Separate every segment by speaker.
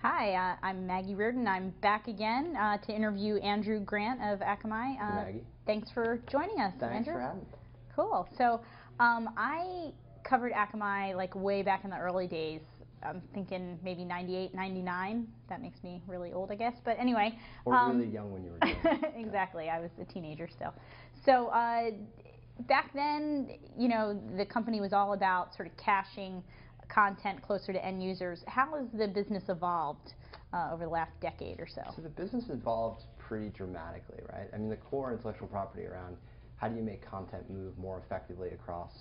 Speaker 1: Hi, I'm Maggie Reardon. I'm back again to interview Andrew Grant of Akamai.
Speaker 2: Maggie.
Speaker 1: Thanks for joining us,
Speaker 2: Thanks
Speaker 1: Andrew.
Speaker 2: for having me.
Speaker 1: Cool. So I covered Akamai like way back in the early days. I'm thinking maybe 98, 99. That makes me really old, I guess. But anyway.
Speaker 2: Or really young when you were doing it.
Speaker 1: Exactly. I was a teenager still. So back then, you know, the company was all about sort of caching content closer to end users. How has the business evolved over the last decade or so?
Speaker 2: So the business evolved pretty dramatically, right? I mean, the core intellectual property around how do you make content move more effectively across,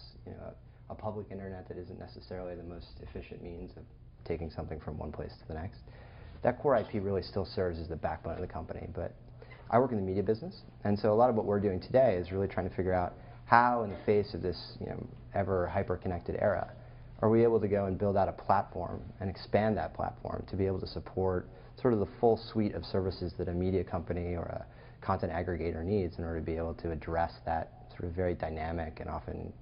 Speaker 2: a public internet that isn't necessarily the most efficient means of taking something from one place to the next. That core IP really still serves as the backbone of the company, but I work in the media business, and so a lot of what we're doing today is really trying to figure out how, in the face of this, ever hyper-connected era, are we able to go and build out a platform and expand that platform to be able to support sort of the full suite of services that a media company or a content aggregator needs in order to be able to address that sort of very dynamic and often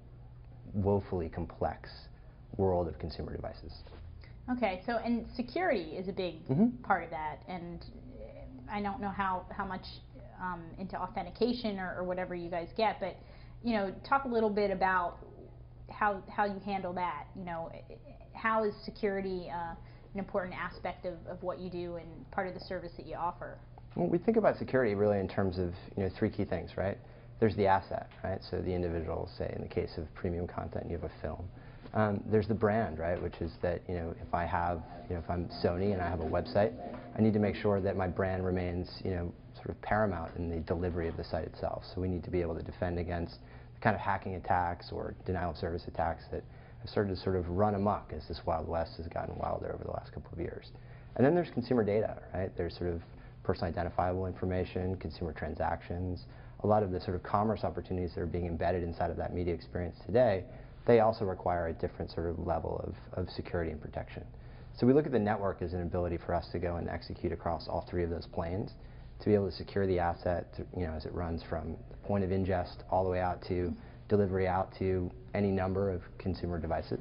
Speaker 2: woefully complex world of consumer devices.
Speaker 1: Okay, so and security is a big part of that, and I don't know how much into authentication or whatever you guys get, but talk a little bit about how you handle that. How is security an important aspect of what you do and part of the service that you offer?
Speaker 2: Well, we think about security really in terms of three key things, right? There's the asset, right? So the individual, say in the case of premium content, you have a film. There's the brand, right? Which is that if I have, if I'm Sony and I have a website, I need to make sure that my brand remains, sort of paramount in the delivery of the site itself. So we need to be able to defend against the kind of hacking attacks or denial of service attacks that have started to sort of run amok as this Wild West has gotten wilder over the last couple of years. And then there's consumer data, right? There's sort of personally identifiable information, consumer transactions, a lot of the sort of commerce opportunities that are being embedded inside of that media experience today. They also require a different sort of level of security and protection. So we look at the network as an ability for us to go and execute across all three of those planes, to be able to secure the asset, as it runs from the point of ingest all the way out to delivery out to any number of consumer devices.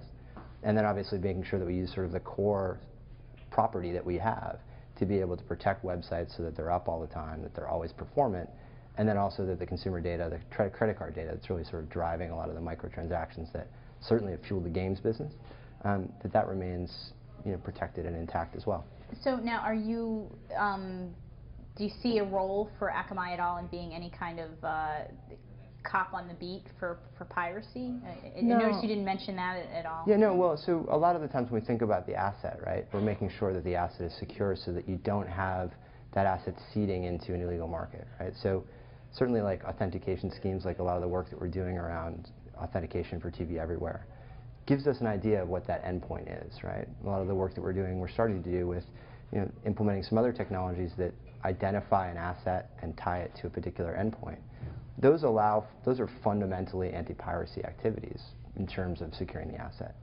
Speaker 2: And then obviously making sure that we use sort of the core property that we have to be able to protect websites so that they're up all the time, that they're always performant, and then also that the consumer data, the credit card data that's really sort of driving a lot of the microtransactions that certainly have fueled the games business, that remains protected and intact as well.
Speaker 1: So now are you, do you see a role for Akamai at all in being any kind of cop on the beat for piracy?
Speaker 2: No.
Speaker 1: I noticed you didn't mention that at all.
Speaker 2: Yeah, no, well, so a lot of the times when we think about the asset, right, we're making sure that the asset is secure so that you don't have that asset seeding into an illegal market, right? So certainly like authentication schemes, like a lot of the work that we're doing around authentication for TV everywhere, gives us an idea of what that endpoint is, right? A lot of the work that we're doing, we're starting to do with implementing some other technologies that identify an asset and tie it to a particular endpoint. Those are fundamentally anti-piracy activities in terms of securing the asset.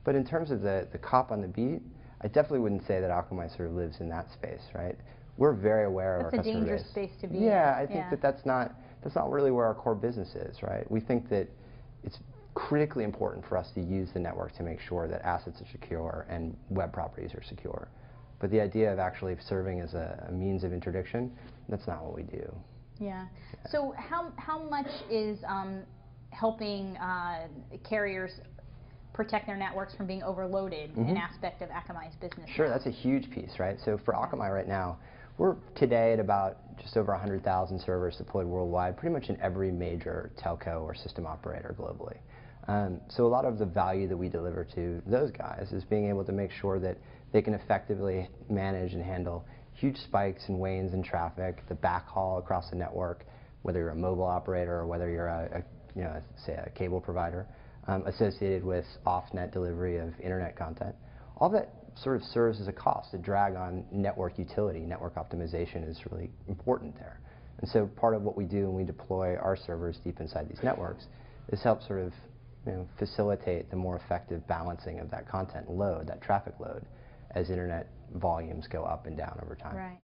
Speaker 2: But in terms of the cop on the beat, I definitely wouldn't say that Akamai sort of lives in that space, right? We're very aware of our customer base.
Speaker 1: That's a dangerous space to be in.
Speaker 2: Yeah, I think that's not really where our core business is, right? We think that it's critically important for us to use the network to make sure that assets are secure and web properties are secure. But the idea of actually serving as a means of interdiction, that's not what we do.
Speaker 1: Yeah. So how much is helping carriers protect their networks from being overloaded an aspect of Akamai's business?
Speaker 2: Sure, that's a huge piece, right? So for Akamai right now, we're today at about just over 100,000 servers deployed worldwide, pretty much in every major telco or system operator globally. So a lot of the value that we deliver to those guys is being able to make sure that they can effectively manage and handle huge spikes and wanes in traffic, the backhaul across the network, whether you're a mobile operator or whether you're say a cable provider, associated with off-net delivery of internet content. All that sort of serves as a cost, a drag on network utility. Network optimization is really important there. And so part of what we do when we deploy our servers deep inside these networks is help sort of facilitate the more effective balancing of that content load, that traffic load, as internet volumes go up and down over time.
Speaker 1: Right.